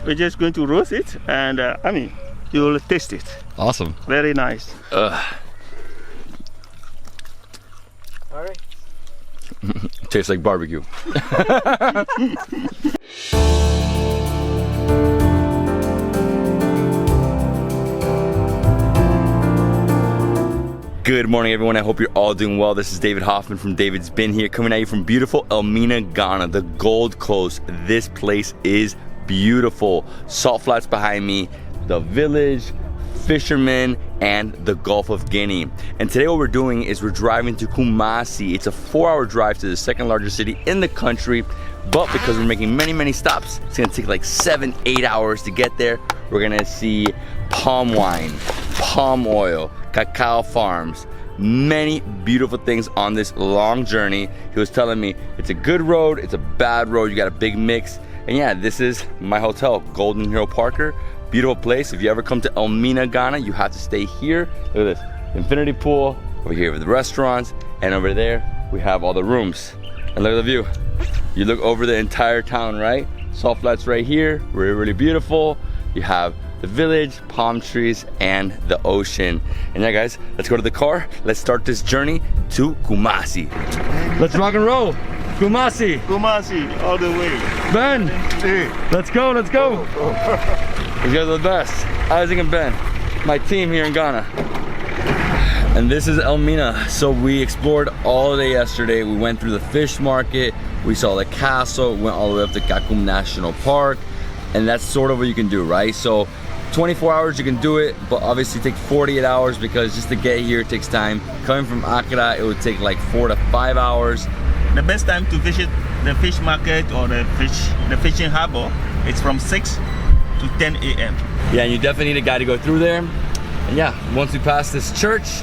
we're just going to roast it, and I mean, you'll taste it. Awesome. Very nice. All right. Tastes like barbecue. Good morning, everyone. I hope you're all doing well. This is David Hoffman from Davidsbeenhere, coming at you from beautiful Elmina, Ghana, the Gold Coast. This place is beautiful. Salt flats behind me, the village, fishermen, and the Gulf of Guinea. And today what we're doing is we're driving to Kumasi. It's a 4-hour drive to the second largest city in the country, but because we're making many stops, it's gonna take like 7-8 hours to get there. We're gonna see palm wine, palm oil, cacao farms, many beautiful things on this long journey. He was telling me it's a good road, it's a bad road, you got a big mix. And yeah, this is my hotel, Golden Hero Parker. Beautiful place. If you ever come to Elmina, Ghana, you have to stay here. Look at this, infinity pool, over here with the restaurants, and over there we have all the rooms. And look at the view. You look over the entire town, right? Salt flats right here, really beautiful. You have the village, palm trees, and the ocean. And yeah, guys, let's go to the car. Let's start this journey to Kumasi. Let's rock and roll. Kumasi. Kumasi, all the way. Ben, let's go. You guys are the best. Isaac and Ben, my team here in Ghana. And this is Elmina. So we explored all day yesterday. We went through the fish market. We saw the castle, went all the way up to Kakum National Park. And that's sort of what you can do, right? So 24 hours you can do it, but obviously take 48 hours because just to get here it takes time. Coming from Accra, it would take like 4 to 5 hours. The best time to visit the fish market or the fishing harbor is from 6 to 10 a.m. Yeah, and you definitely need a guy to go through there. And yeah, once we pass this church,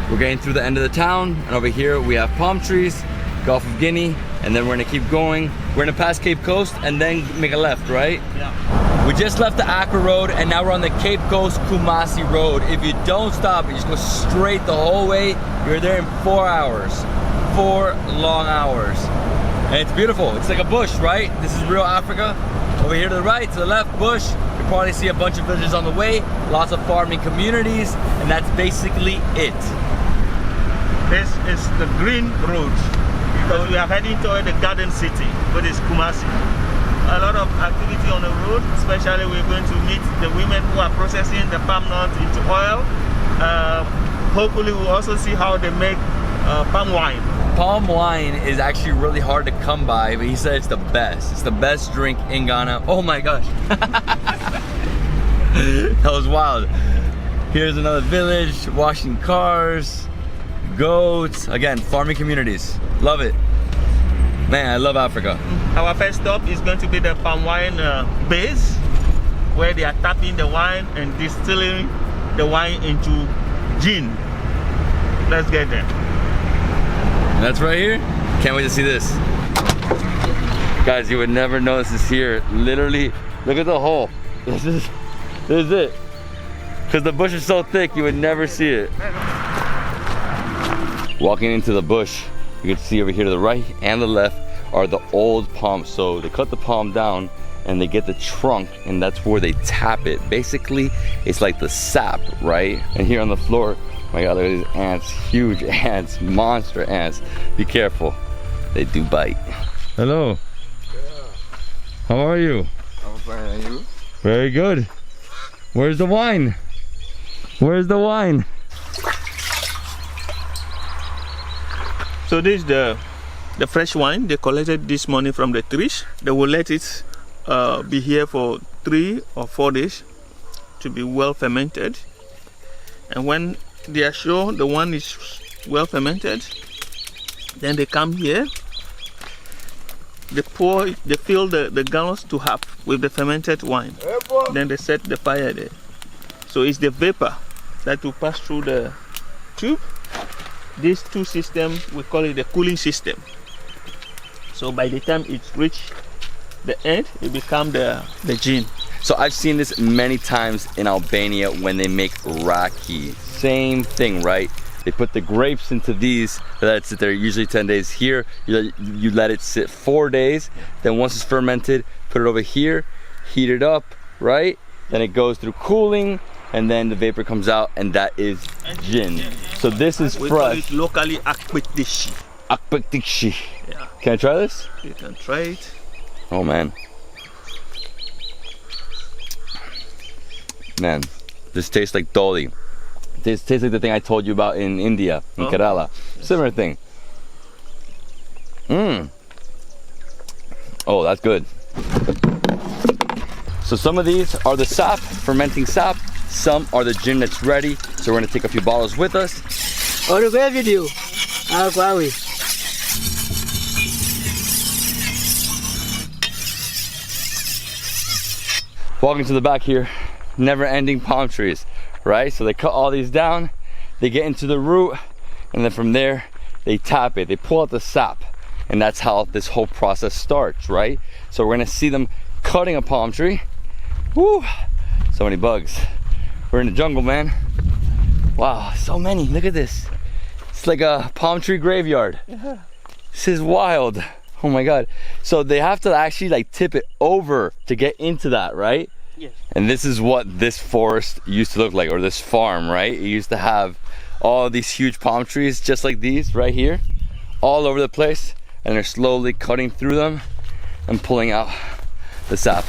we're getting through the end of the town, and over here we have palm trees, Gulf of Guinea, and then we're gonna keep going. We're gonna pass Cape Coast and then make a left, right? Yeah. We just left the Accra Road and now we're on the Cape Coast-Kumasi Road. If you don't stop, you just go straight the whole way, you're there in 4 hours. 4 long hours. And it's beautiful. It's like a bush, right? This is real Africa. Over here to the right, to the left, bush. You'll probably see a bunch of villages on the way, lots of farming communities, and that's basically it. This is the green road because we are heading toward the garden city, which is Kumasi. A lot of activity on the road, especially we're going to meet the women who are processing the palm nuts into oil. Hopefully we'll also see how they make palm wine. Palm wine is actually really hard to come by, but he said it's the best. It's the best drink in Ghana. Oh my gosh. That was wild. Here's another village, washing cars, goats. Again, farming communities. Love it. Man, I love Africa. Our first stop is going to be the palm wine base, where they are tapping the wine and distilling the wine into gin. Let's get there. And that's right here. Can't wait to see this. Guys, you would never know this is here. Literally, look at the hole. This is it. Because the bush is so thick, you would never see it. Walking into the bush, you can see over here to the right and the left are the old palms. So they cut the palm down and they get the trunk, and that's where they tap it. Basically, it's like the sap, right? And here on the floor, oh my God, look at these ants, huge ants, monster ants. Be careful, they do bite. Hello. Yeah. How are you? I'm fine, and you? Very good. Where's the wine? Where's the wine? So this is the fresh wine they collected this morning from the trees. They will let it be here for 3 or 4 days to be well fermented. And when they are sure the wine is well fermented, then they come here. They fill the gallons to half with the fermented wine. Then they set the fire there. So it's the vapor that will pass through the tube. These two systems, we call it the cooling system. So by the time it's reached the end, it becomes the gin. So I've seen this many times in Albania when they make raki. Same thing, right? They put the grapes into these, let it sit there usually 10 days. Here, you let it sit 4 days. Then once it's fermented, put it over here, heat it up, right? Then it goes through cooling, and then the vapor comes out, and that is gin. So this is We call fresh. it locally akpetishi. Akpetishi. Yeah, Can I try this? you can try it. Oh man. Man, this tastes like doli. This tastes like the thing I told you about in India, in Oh. Kerala. Similar thing. Mmm. Oh, that's good. So some of these are the sap, fermenting sap. Some are the gin that's ready. So we're gonna take a few bottles with us. video. Walking to the back here, never-ending palm trees, right? So they cut all these down, they get into the root, and then from there, they tap it, they pull out the sap, and that's how this whole process starts, right? So we're gonna see them cutting a palm tree. Woo! So many bugs. We're in the jungle, man. Wow, so many, look at this. It's like a palm tree graveyard. This is wild. Oh my God. So they have to actually like tip it over to get into that, right? Yes. And this is what this forest used to look like, or this farm, right? It used to have all these huge palm trees just like these right here, all over the place, and they're slowly cutting through them and pulling out the sap.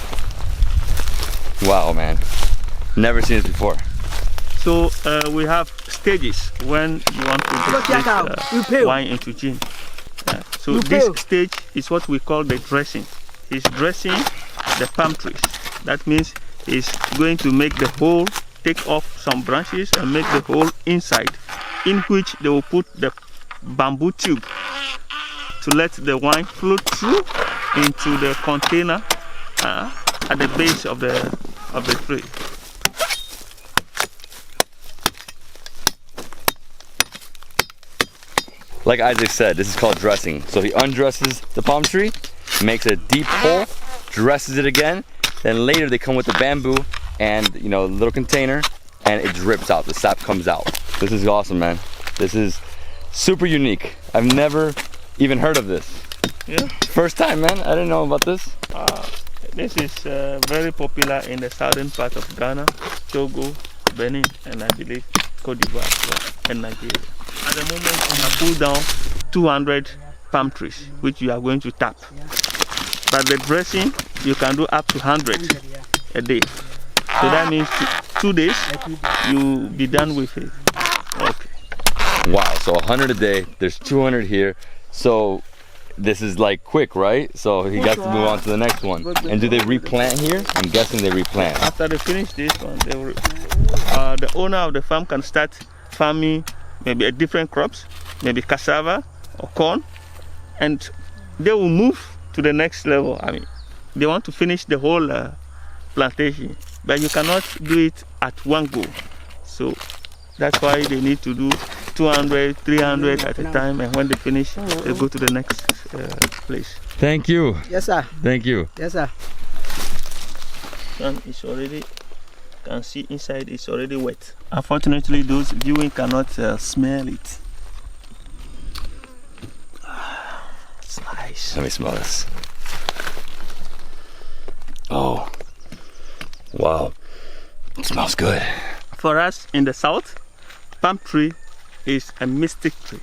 Wow, man. Never seen this before. So we have stages when you want to make wine into gin. So this stage is what we call the dressing. He's dressing the palm trees. That means he's going to make the hole, take off some branches and make the hole inside, in which they will put the bamboo tube to let the wine flow through into the container at the base of the tree. Like Isaac said, this is called dressing. So he undresses the palm tree, makes a deep hole, dresses it again, then later they come with the bamboo and, you know, a little container, and it drips out, the sap comes out. This is awesome, man. This is super unique. I've never even heard of this. Yeah. First time, man. I didn't know about this. This is very popular in the southern part of Ghana, Togo, Benin, and I believe Cote d'Ivoire and Nigeria. At the moment, we have pulled down 200 palm trees, which you are going to tap. But the dressing, you can do up to 100 a day. So that means 2 days, you'll be done with it. Okay. Wow, so 100 a day. There's 200 here. So this is like quick, right? So he got to move on to the next one. And do they replant here? I'm guessing they replant. After they finish this one, they will, the owner of the farm can start farming maybe a different crops, maybe cassava or corn, and they will move to the next level. I mean, they want to finish the whole plantation, but you cannot do it at one go. So that's why they need to do 200, 300 at a time, and when they finish, they go to the next place. Thank you. Yes, sir. Thank you. Yes, sir. Sun is already, can see inside it's already wet. Unfortunately, those viewing cannot smell it. It's nice. Let me smell this. Oh, wow. It smells good. For us in the south, palm tree is a mystic tree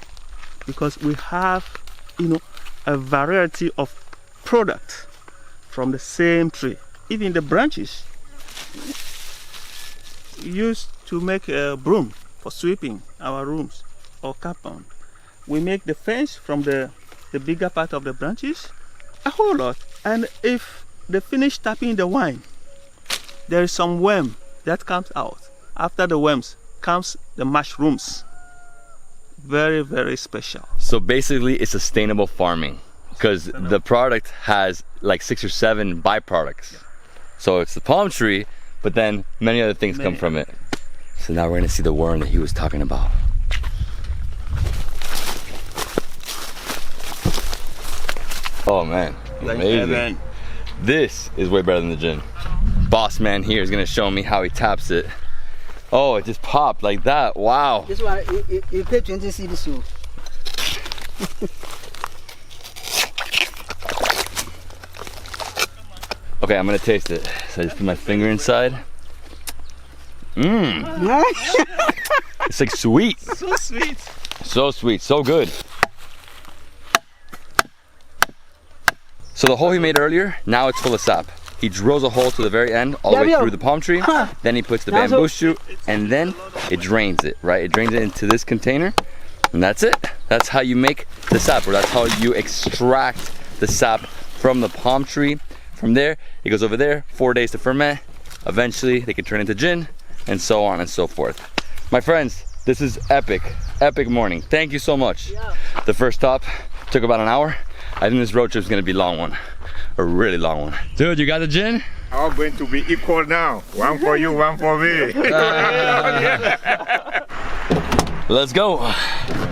because we have, you know, a variety of products from the same tree. Even the branches used to make a broom for sweeping our rooms or compound. We make the fence from the bigger part of the branches, a whole lot. And if they finish tapping the wine, there is some worm that comes out. After the worms comes the mushrooms. Very, very special. So basically it's sustainable farming because the product has like 6 or 7 byproducts. So it's the palm tree, but then many other things come from it. So now we're gonna see the worm that he was talking about. Oh man, amazing. This is way better than the gin. Boss man here is gonna show me how he taps it. Oh, it just popped like that. Wow. This one, you pay 20 cedis. So. Okay, I'm gonna taste it. So I just put my finger inside. Mmm. It's like sweet. So sweet. So sweet, so good. So the hole he made earlier, now it's full of sap. He drills a hole to the very end, all the way through the palm tree. Then he puts the bamboo shoot, and then it drains it, right? It drains it into this container, and that's it. That's how you make the sap, or that's how you extract the sap from the palm tree. From there, it goes over there, 4 days to ferment. Eventually, they can turn into gin, and so on and so forth. My friends, this is epic, epic morning. Thank you so much. The first stop took about an hour. I think this road trip is gonna be a long one, a really long one. Dude, you got the gin? All going to be equal now. One for you, one for me. Let's go.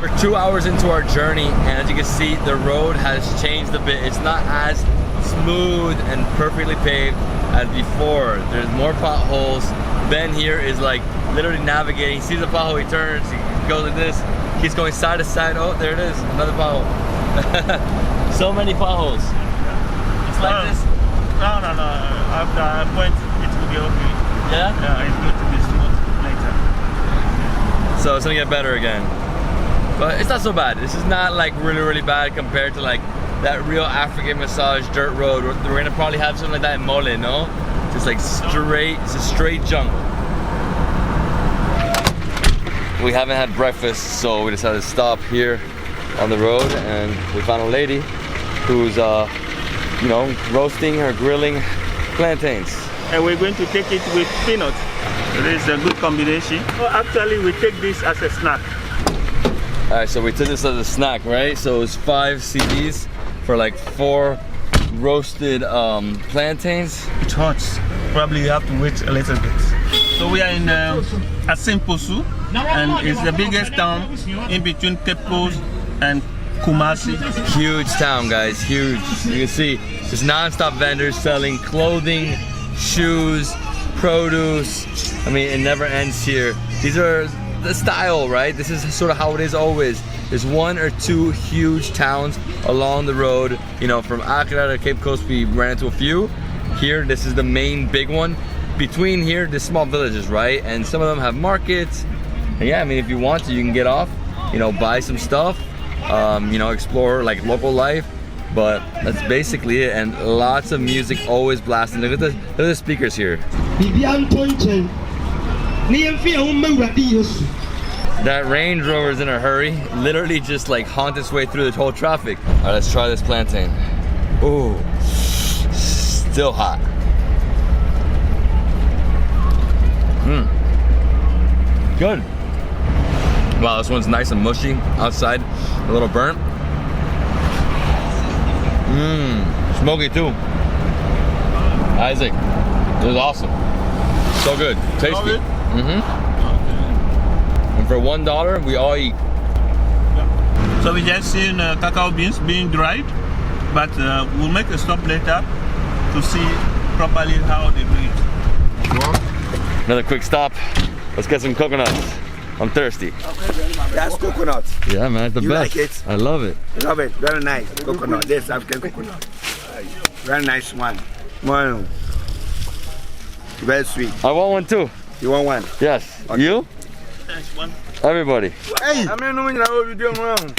We're 2 hours into our journey, and as you can see, the road has changed a bit. It's not as smooth and perfectly paved as before. There's more potholes. Ben here is like literally navigating. He sees a pothole, he turns, he goes like this. He's going side to side. Oh, there it is, another pothole. So many potholes. It's like this. No. After a point, it will be okay. Yeah? Yeah, it's going to be smooth later. So it's gonna get better again. But it's not so bad. This is not like really bad compared to like that real African massage dirt road. We're gonna probably have something like that in Mole, no? Just like straight, it's a straight jungle. We haven't had breakfast, so we decided to stop here on the road, and we found a lady who's you know, roasting or grilling plantains. And we're going to take it with peanuts. It is a good combination. Oh, actually, we take this as a snack. All right, so we took this as a snack, right? So it's 5 CDs for like 4 roasted plantains. It hurts. Probably you have to wait a little bit. So we are in Asimposu, and it's the biggest town in between Cape Coast and Kumasi. Huge town, guys, huge. You can see there's non-stop vendors selling clothing, shoes, produce. I mean, it never ends here. These are the style, right? This is sort of how it is always. There's 1 or 2 huge towns along the road. You know, from Accra to Cape Coast, we ran into a few. Here, this is the main big one. Between here, there's small villages, right? And some of them have markets. And yeah, I mean, if you want to, you can get off, you know, buy some stuff, you know, explore like local life. But that's basically it, and lots of music always blasting. Look at the speakers here. That Range Rover's in a hurry, literally just like haunt its way through the whole traffic. All right, let's try this plantain. Ooh, still hot. Good. Wow, this one's nice and mushy outside, a little burnt. Smoky too. Isaac, this is awesome. So good, tasty. And for $1, we all eat. So we just seen cacao beans being dried, but we'll make a stop later to see properly how they do it. Another quick stop. Let's get some coconuts. I'm thirsty. That's coconut. Yeah, man, it's the You best. like it? I love it. Love it. Very nice. Coconut. This African coconut. Very nice one. One. Very sweet. I want one too. You want one? Yes. Okay. You? Thanks, one. Everybody. Hey, I mean, you know what you're doing wrong.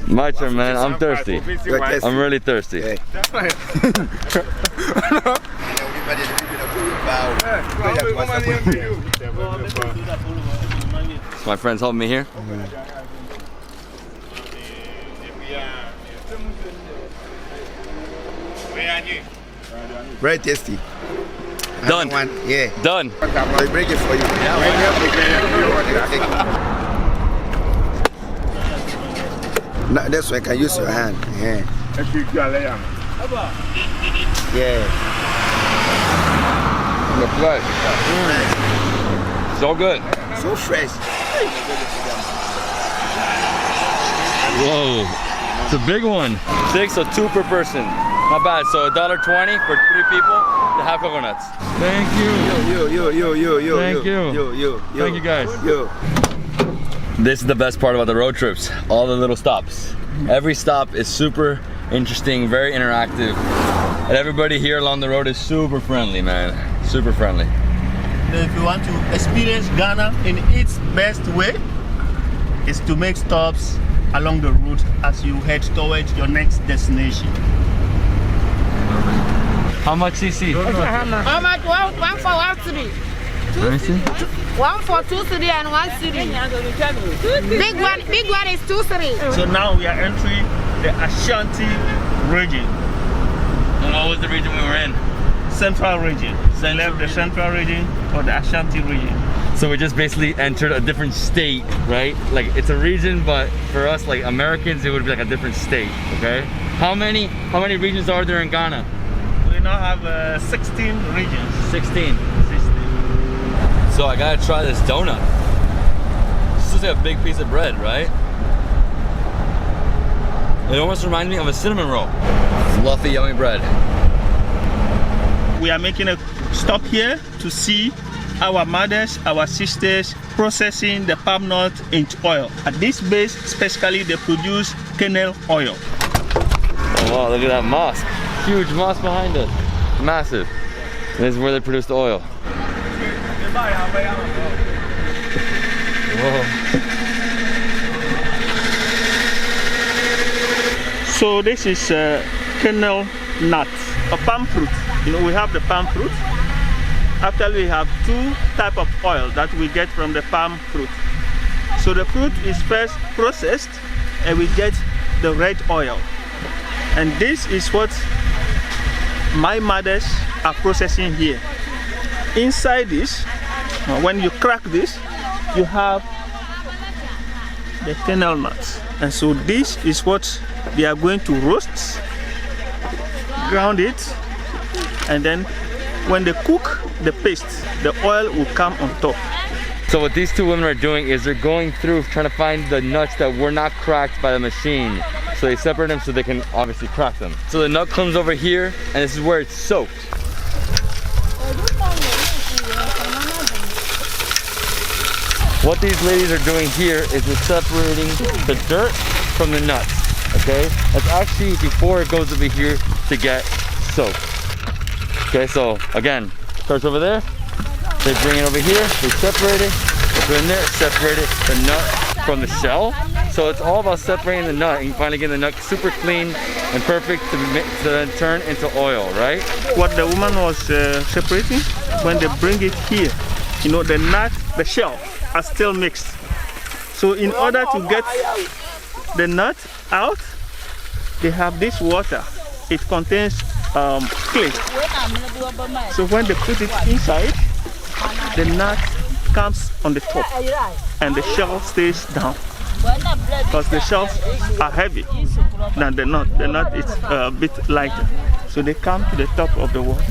My turn, man. I'm thirsty. You're thirsty. I'm really thirsty. Hey. My friends helping me here. Very tasty. Done. One. Yeah. Done. I'll break it for you. No, that's why I can use your hand. Yeah. Yeah. The flesh. So good. So fresh. Whoa. It's a big one. 6, so 2 per person. Not bad. So $1.20 for 3 people to have coconuts. Thank you. Yo. Thank you. Yo. Thank you, guys. Yo. This is the best part about the road trips, all the little stops. Every stop is super interesting, very interactive. And everybody here along the road is super friendly, man. Super friendly. If you want to experience Ghana in its best way, is to make stops along the route as you head towards your next destination. How much CC? How much? One for 1 city. Let me see. 1 for 2 city and 1 city. Big one is 2 city. So now we are entering the Ashanti region. And what was the region we were in? Central region. So I left the central region or the Ashanti region. So we just basically entered a different state, right? Like it's a region, but for us, like Americans, it would be like a different state, okay? How many regions are there in Ghana? We now have 16 regions. 16. So I gotta try this donut. This is like a big piece of bread, right? It almost reminds me of a cinnamon roll. Fluffy, yummy bread. We are making a stop here to see our mothers, our sisters processing the palm nut into oil. At this base, specifically, they produce kernel oil. Oh, wow, look at that mosque. Huge mosque behind us. Massive. This is where they produce the oil. Whoa. So this is kernel nut, a palm fruit. You know, we have the palm fruit. Actually, we have 2 types of oil that we get from the palm fruit. So the fruit is first processed and we get the red oil. And this is what my mothers are processing here. Inside this, when you crack this, you have the kernel nuts. And so this is what they are going to roast, ground it, and then when they cook the paste, the oil will come on top. So what these 2 women are doing is they're going through trying to find the nuts that were not cracked by the machine. So they separate them so they can obviously crack them. So the nut comes over here and this is where it's soaked. What these ladies are doing here is they're separating the dirt from the nuts, okay? That's actually before it goes over here to get soaked. Okay, so again, starts over there, they bring it over here, they separate it, they put it in there, separate it, the nut from the shell. So it's all about separating the nut and finally getting the nut super clean and perfect to then turn into oil, right? What the woman was separating, when they bring it here, you know, the nut, the shell are still mixed. So in order to get the nut out, they have this water. It contains clay. So when they put it inside, the nut comes on the top and the shell stays down. Because the shells are heavy than the nut. The nut is a bit lighter. So they come to the top of the water.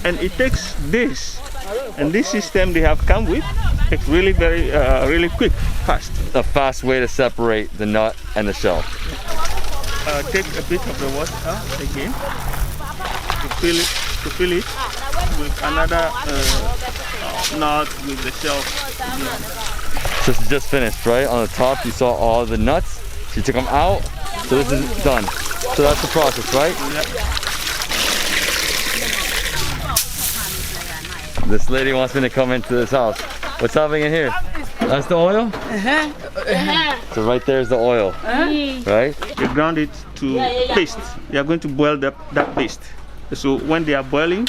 And it takes days. And this system they have come with, it's really very, really quick, fast. A fast way to separate the nut and the shell. Take a bit of the water again to fill it with another nut with the shell. So this is just finished, right? On the top you saw all the nuts. You took them out. So this is done. So that's the process, right? Yeah. This lady wants me to come into this house. What's happening in here? That's the oil? So right there's the oil, right? They ground it to paste. They are going to boil that paste. So when they are boiling,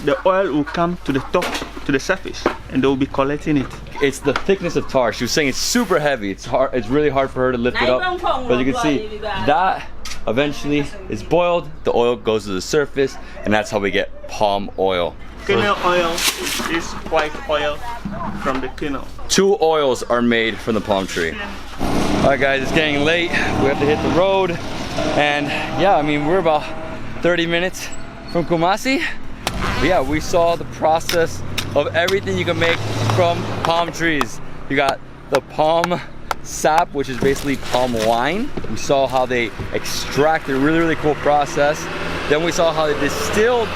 the oil will come to the top, to the surface, and they will be collecting it. It's the thickness of tar. She was saying it's super heavy. It's hard. It's really hard for her to lift it up. But you can see that eventually is boiled. The oil goes to the surface, and that's how we get palm oil. Kernel oil is white oil from the kernel. 2 oils are made from the palm tree. All right, guys, it's getting late. We have to hit the road, and yeah, I mean we're about 30 minutes from Kumasi. But yeah, we saw the process of everything you can make from palm trees. You got the palm sap, which is basically palm wine. We saw how they extract a really cool process. Then we saw how they distilled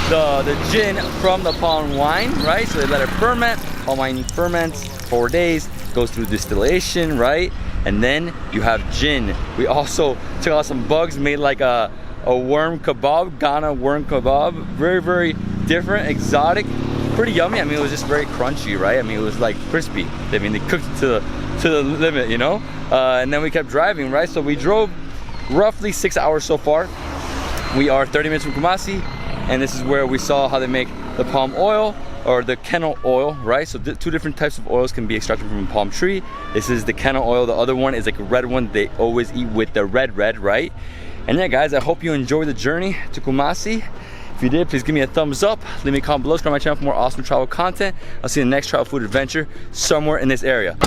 the gin from the palm wine, right? So they let it ferment. Palm wine ferments 4 days. goes through distillation, right? And then you have gin. We also took out some bugs, made like a worm kebab, Ghana worm kebab. Very, very different, exotic, pretty yummy. I mean, it was just very crunchy, right? I mean, it was like crispy. I mean, they cooked it to the limit, you know? And then we kept driving, right? So we drove roughly 6 hours so far. We are 30 minutes from Kumasi, and this is where we saw how they make the palm oil, or the kennel oil, right? So two different types of oils can be extracted from a palm tree. This is the kennel oil. The other one is like a red one. They always eat with the red, right? And yeah, guys, I hope you enjoyed the journey to Kumasi. If you did, please give me a thumbs up. Leave me a comment below. Subscribe to my channel for more awesome travel content. I'll see you in the next travel food adventure somewhere in this area.